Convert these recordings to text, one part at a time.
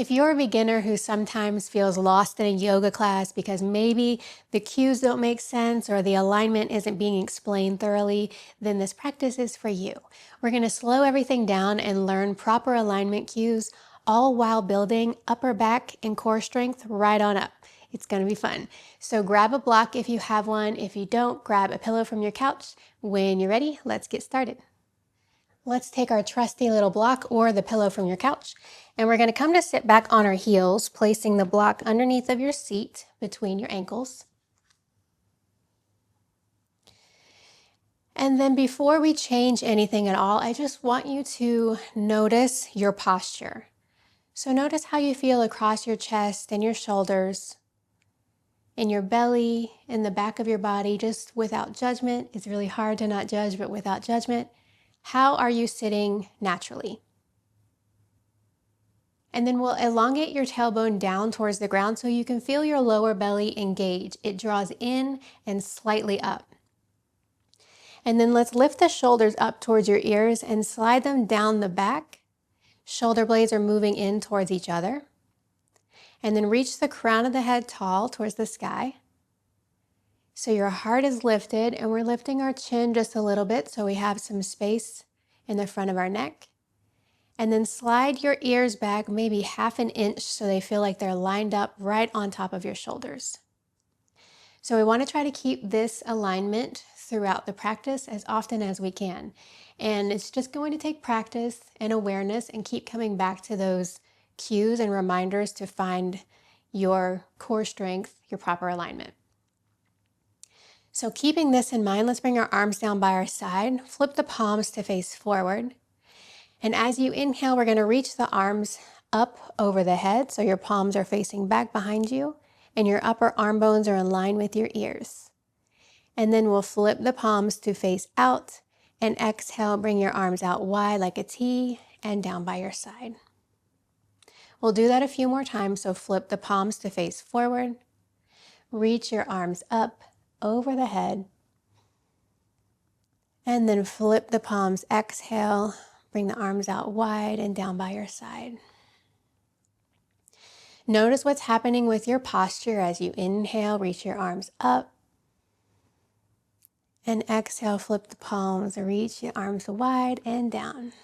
If you're a beginner who sometimes feels lost in a yoga class because maybe the cues don't make sense or the alignment isn't being explained thoroughly, then this practice is for you. We're going to slow everything down and learn proper alignment cues, all while building upper back and core strength right on up. It's going to be fun. So grab a block if you have one. If you don't, grab a pillow from your couch. When you're ready, let's get started. Let's take our trusty little block or the pillow from your couch, and we're going to come to sit back on our heels, placing the block underneath of your seat between your ankles. And then before we change anything at all, I just want you to notice your posture. So notice how you feel across your chest and your shoulders, in your belly, in the back of your body, just without judgment. It's really hard to not judge, but without judgment. How are you sitting naturally? And then we'll elongate your tailbone down towards the ground so you can feel your lower belly engage. It draws in and slightly up. And then let's lift the shoulders up towards your ears and slide them down the back. Shoulder blades are moving in towards each other. And then reach the crown of the head tall towards the sky. So your heart is lifted, and we're lifting our chin just a little bit so we have some space in the front of our neck. And then slide your ears back maybe half an inch so they feel like they're lined up right on top of your shoulders. So we want to try to keep this alignment throughout the practice as often as we can. And it's just going to take practice and awareness and keep coming back to those cues and reminders to find your core strength, your proper alignment. So keeping this in mind, let's bring our arms down by our side, flip the palms to face forward. And as you inhale, we're going to reach the arms up over the head, so your palms are facing back behind you, and your upper arm bones are in line with your ears. And then we'll flip the palms to face out, and exhale, bring your arms out wide like a T, and down by your side. We'll do that a few more times, so flip the palms to face forward, reach your arms up over the head, and then flip the palms, exhale, bring the arms out wide and down by your side. Notice what's happening with your posture as you inhale, reach your arms up, and exhale, flip the palms, reach your arms wide and down.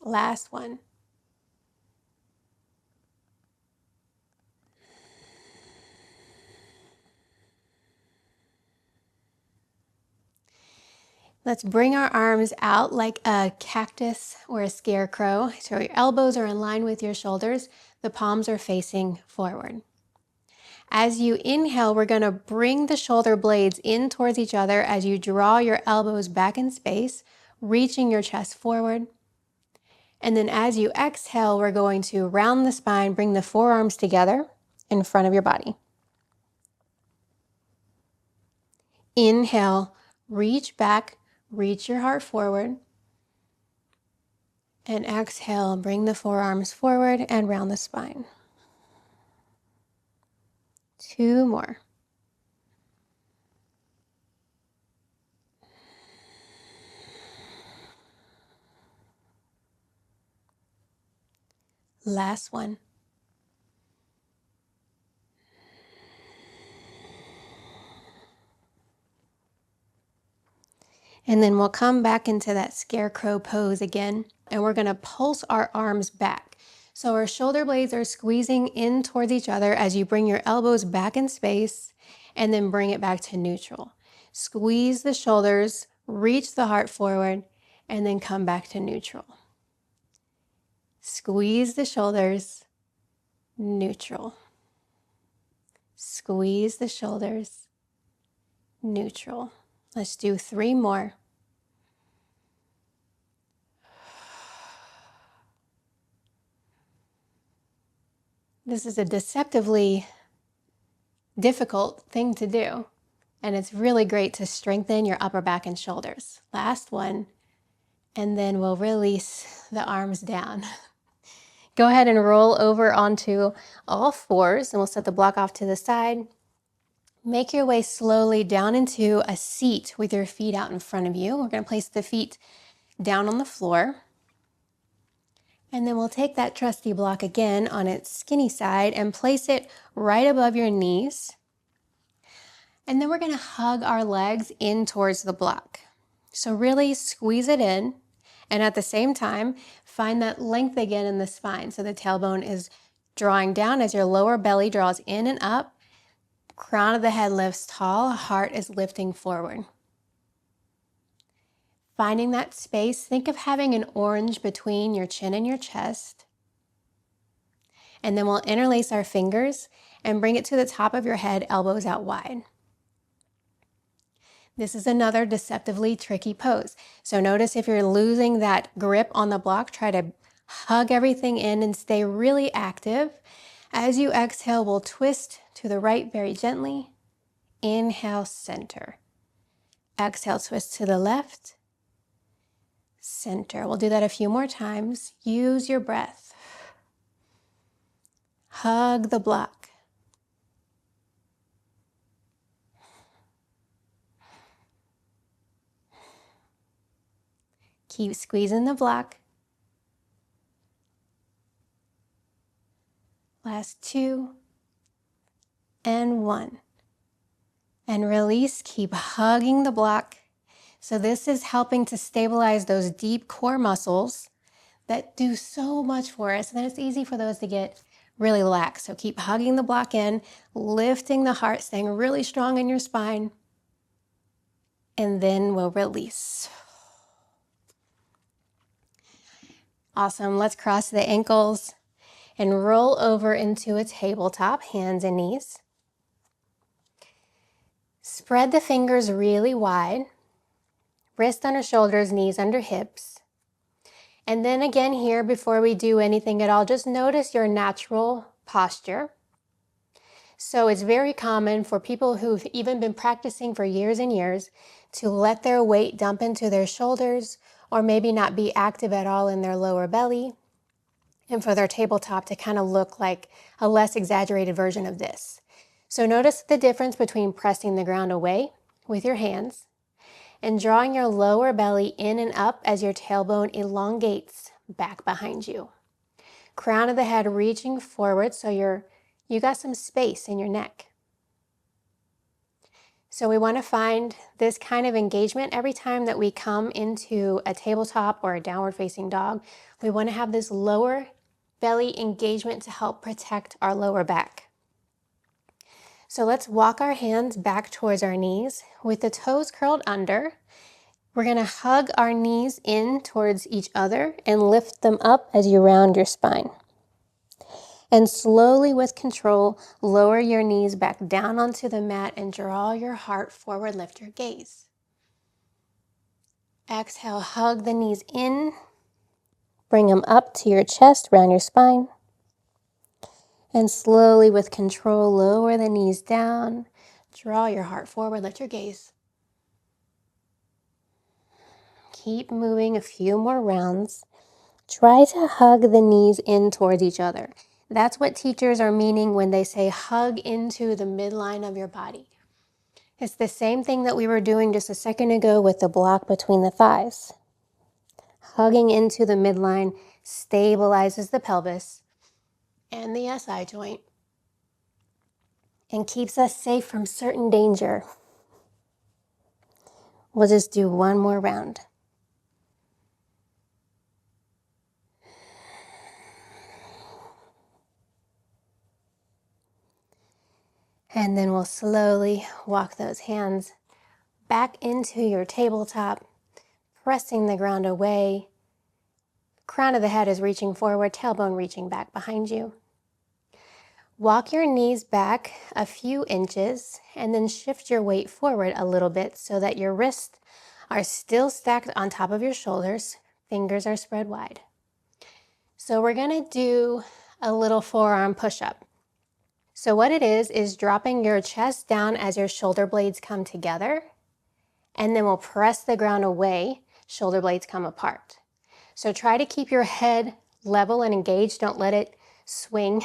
Last one. Let's bring our arms out like a cactus or a scarecrow. So your elbows are in line with your shoulders. The palms are facing forward. As you inhale, we're going to bring the shoulder blades in towards each other as you draw your elbows back in space, reaching your chest forward. And then as you exhale, we're going to round the spine, bring the forearms together in front of your body. Inhale, reach back, reach your heart forward. And exhale, bring the forearms forward and round the spine. 2 more. Last one. And then we'll come back into that scarecrow pose again, and we're going to pulse our arms back. So our shoulder blades are squeezing in towards each other as you bring your elbows back in space and then bring it back to neutral. Squeeze the shoulders, reach the heart forward, and then come back to neutral. Squeeze the shoulders, neutral. Squeeze the shoulders, neutral. Let's do 3 more. This is a deceptively difficult thing to do, and it's really great to strengthen your upper back and shoulders. Last one, and then we'll release the arms down. Go ahead and roll over onto all fours, and we'll set the block off to the side. Make your way slowly down into a seat with your feet out in front of you. We're going to place the feet down on the floor. And then we'll take that trusty block again on its skinny side and place it right above your knees. And then we're going to hug our legs in towards the block. So really squeeze it in, and at the same time, find that length again in the spine. So the tailbone is drawing down as your lower belly draws in and up. Crown of the head lifts tall, heart is lifting forward. Finding that space, think of having an orange between your chin and your chest. And then we'll interlace our fingers and bring it to the top of your head, elbows out wide. This is another deceptively tricky pose. So notice if you're losing that grip on the block, try to hug everything in and stay really active. As you exhale, we'll twist to the right very gently. Inhale, center. Exhale, twist to the left. Center. We'll do that a few more times. Use your breath. Hug the block. Keep squeezing the block. Last 2 and 1. And release, keep hugging the block. So this is helping to stabilize those deep core muscles that do so much for us. And then it's easy for those to get really lax. So keep hugging the block in, lifting the heart, staying really strong in your spine. And then we'll release. Awesome. Let's cross the ankles and roll over into a tabletop, hands and knees. Spread the fingers really wide. Wrist under shoulders, knees under hips. And then again here, before we do anything at all, just notice your natural posture. So it's very common for people who've even been practicing for years and years to let their weight dump into their shoulders or maybe not be active at all in their lower belly, and for their tabletop to kind of look like a less exaggerated version of this. So notice the difference between pressing the ground away with your hands and drawing your lower belly in and up as your tailbone elongates back behind you. Crown of the head reaching forward so you got some space in your neck. So we want to find this kind of engagement every time that we come into a tabletop or a downward facing dog. We want to have this lower belly engagement to help protect our lower back. So let's walk our hands back towards our knees with the toes curled under. We're going to hug our knees in towards each other and lift them up as you round your spine. And slowly with control, lower your knees back down onto the mat and draw your heart forward, lift your gaze. Exhale, hug the knees in. Bring them up to your chest, round your spine. And slowly with control, lower the knees down. Draw your heart forward, lift your gaze. Keep moving a few more rounds. Try to hug the knees in towards each other. That's what teachers are meaning when they say hug into the midline of your body. It's the same thing that we were doing just a second ago with the block between the thighs. Hugging into the midline stabilizes the pelvis and the SI joint and keeps us safe from certain danger. We'll just do one more round. And then we'll slowly walk those hands back into your tabletop, pressing the ground away. Crown of the head is reaching forward, tailbone reaching back behind you. Walk your knees back a few inches and then shift your weight forward a little bit so that your wrists are still stacked on top of your shoulders. Fingers are spread wide. So we're going to do a little forearm push-up. So what it is dropping your chest down as your shoulder blades come together, and then we'll press the ground away, shoulder blades come apart. So try to keep your head level and engaged, don't let it swing.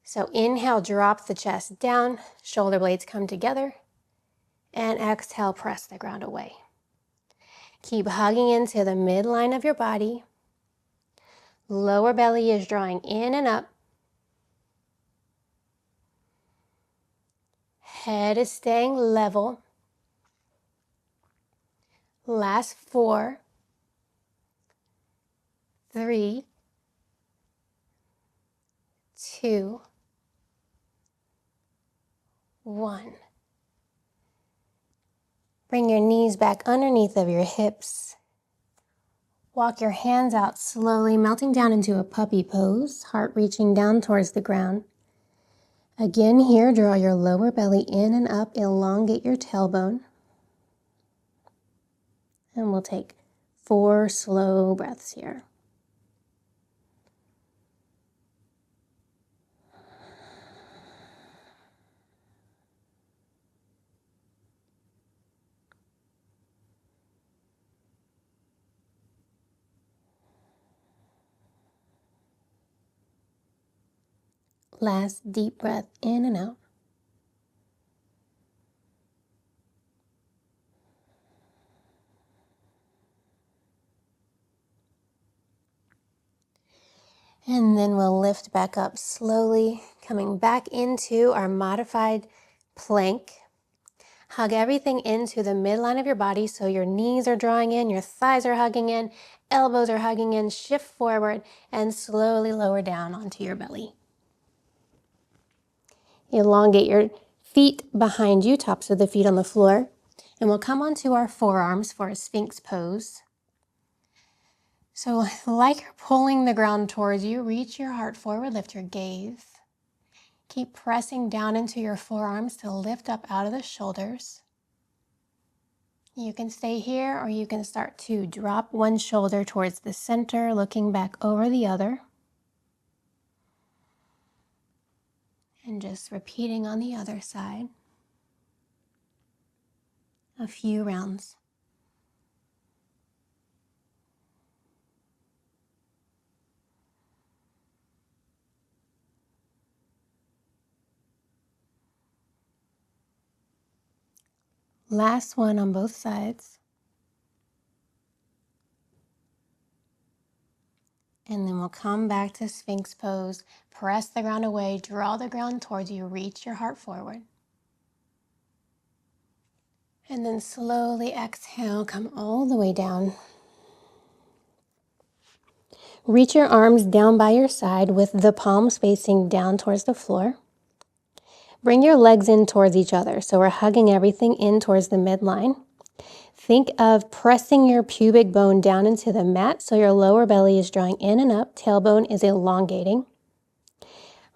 So inhale, drop the chest down, shoulder blades come together, and exhale, press the ground away. Keep hugging into the midline of your body. Lower belly is drawing in and up. Head is staying level. Last 4, 3, 2, 1. Bring your knees back underneath of your hips. Walk your hands out slowly, melting down into a puppy pose, heart reaching down towards the ground. Again here, draw your lower belly in and up, elongate your tailbone. And we'll take 4 slow breaths here. Last deep breath in and out. And then we'll lift back up slowly, coming back into our modified plank. Hug everything into the midline of your body so your knees are drawing in, your thighs are hugging in, elbows are hugging in. Shift forward and slowly lower down onto your belly. Elongate your feet behind you, tops of the feet on the floor. And we'll come onto our forearms for a Sphinx pose. So like you're pulling the ground towards you, reach your heart forward, lift your gaze. Keep pressing down into your forearms to lift up out of the shoulders. You can stay here or you can start to drop one shoulder towards the center, looking back over the other. And just repeating on the other side. A few rounds. Last one on both sides. And then we'll come back to Sphinx pose. Press the ground away, draw the ground towards you, reach your heart forward. And then slowly exhale, come all the way down. Reach your arms down by your side with the palms facing down towards the floor. Bring your legs in towards each other. So we're hugging everything in towards the midline. Think of pressing your pubic bone down into the mat so your lower belly is drawing in and up, tailbone is elongating.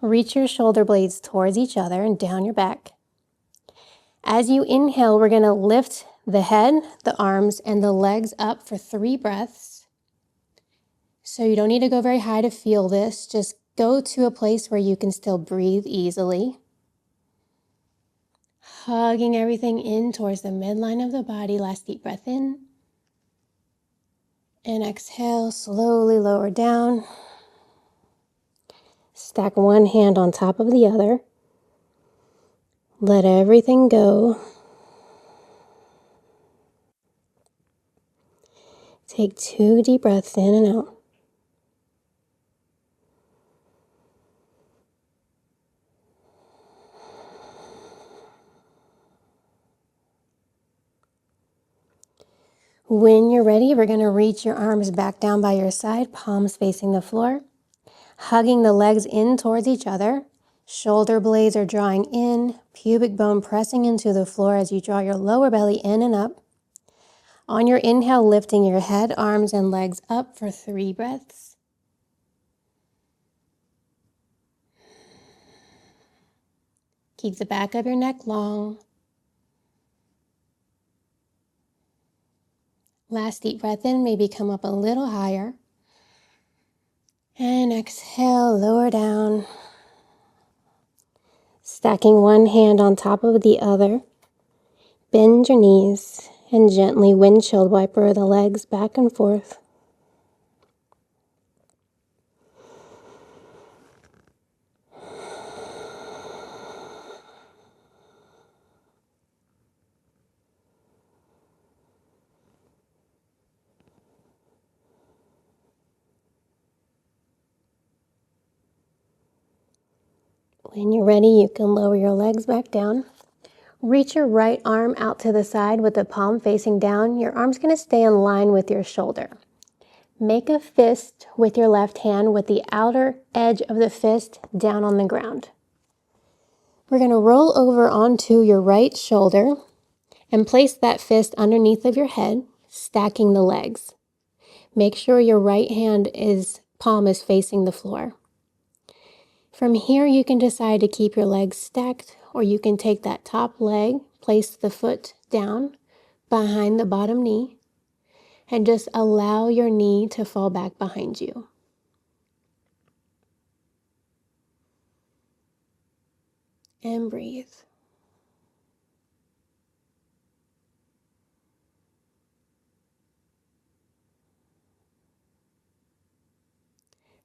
Reach your shoulder blades towards each other and down your back. As you inhale, we're going to lift the head, the arms, and the legs up for 3 breaths. So you don't need to go very high to feel this. Just go to a place where you can still breathe easily. Hugging everything in towards the midline of the body. Last deep breath in. And exhale, slowly lower down. Stack one hand on top of the other. Let everything go. Take 2 deep breaths in and out. When you're ready, we're going to reach your arms back down by your side, palms facing the floor, hugging the legs in towards each other. Shoulder blades are drawing in, pubic bone pressing into the floor as you draw your lower belly in and up. On your inhale, lifting your head, arms, and legs up for 3 breaths. Keep the back of your neck long. Last deep breath in, maybe come up a little higher. And exhale, lower down. Stacking one hand on top of the other. Bend your knees and gently windshield wiper the legs back and forth. When you're ready, you can lower your legs back down. Reach your right arm out to the side with the palm facing down. Your arm's going to stay in line with your shoulder. Make a fist with your left hand with the outer edge of the fist down on the ground. We're going to roll over onto your right shoulder and place that fist underneath of your head, stacking the legs. Make sure your right palm is facing the floor. From here, you can decide to keep your legs stacked, or you can take that top leg, place the foot down behind the bottom knee, and just allow your knee to fall back behind you. And breathe.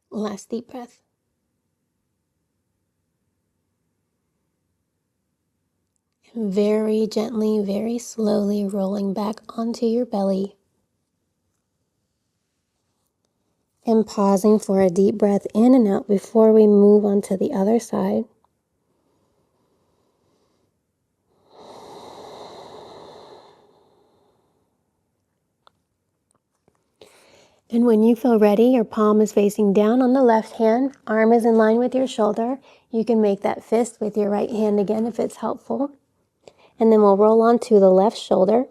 Last deep breath. Very gently, very slowly rolling back onto your belly. And pausing for a deep breath in and out before we move on to the other side. And when you feel ready, your palm is facing down on the left hand, arm is in line with your shoulder. You can make that fist with your right hand again if it's helpful. And then we'll roll onto the left shoulder,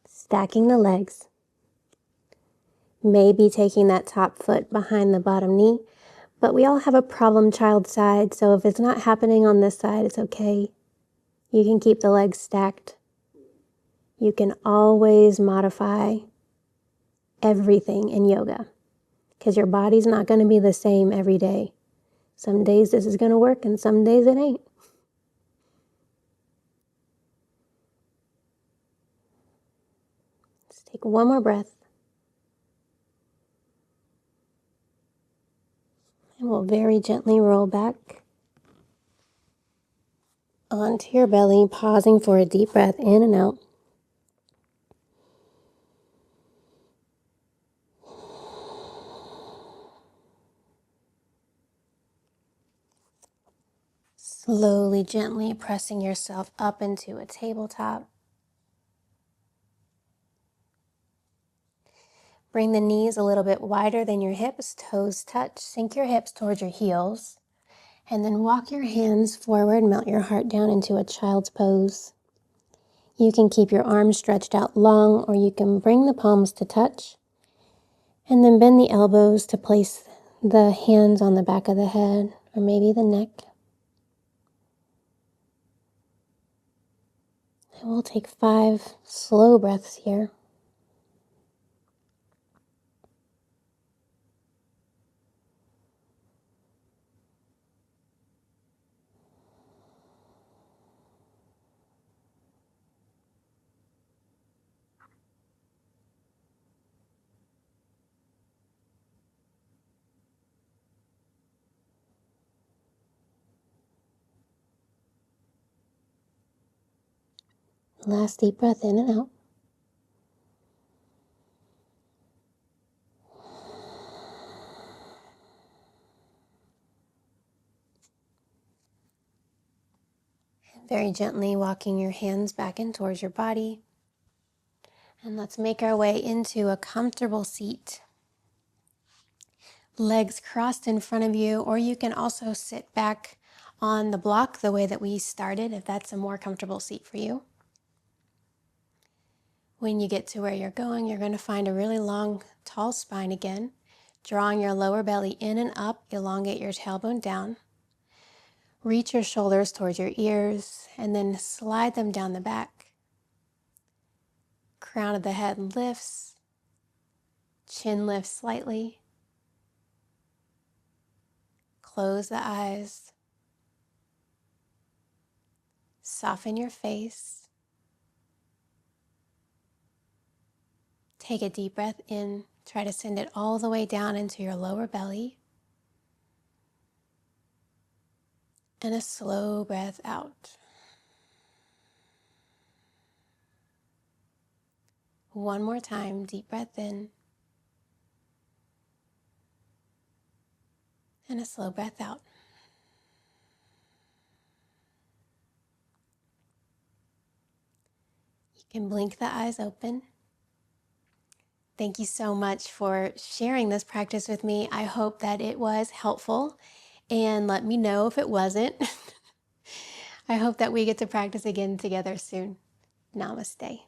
stacking the legs. Maybe taking that top foot behind the bottom knee. But we all have a problem child side, so if it's not happening on this side, it's okay. You can keep the legs stacked. You can always modify everything in yoga because your body's not going to be the same every day. Some days this is going to work and some days it ain't. Let's take one more breath. And we'll very gently roll back onto your belly, pausing for a deep breath in and out. Slowly, gently pressing yourself up into a tabletop. Bring the knees a little bit wider than your hips, toes touch. Sink your hips towards your heels. And then walk your hands forward, melt your heart down into a child's pose. You can keep your arms stretched out long, or you can bring the palms to touch. And then bend the elbows to place the hands on the back of the head, or maybe the neck. And we'll take 5 slow breaths here. Last deep breath in and out. Very gently walking your hands back in towards your body. And let's make our way into a comfortable seat. Legs crossed in front of you, or you can also sit back on the block the way that we started if that's a more comfortable seat for you. When you get to where you're going to find a really long, tall spine again. Drawing your lower belly in and up, elongate your tailbone down. Reach your shoulders towards your ears and then slide them down the back. Crown of the head lifts, chin lifts slightly. Close the eyes. Soften your face. Take a deep breath in. Try to send it all the way down into your lower belly. And a slow breath out. One more time, deep breath in. And a slow breath out. and blink the eyes open. Thank you so much for sharing this practice with me. I hope that it was helpful, and let me know if it wasn't. I hope that we get to practice again together soon. Namaste.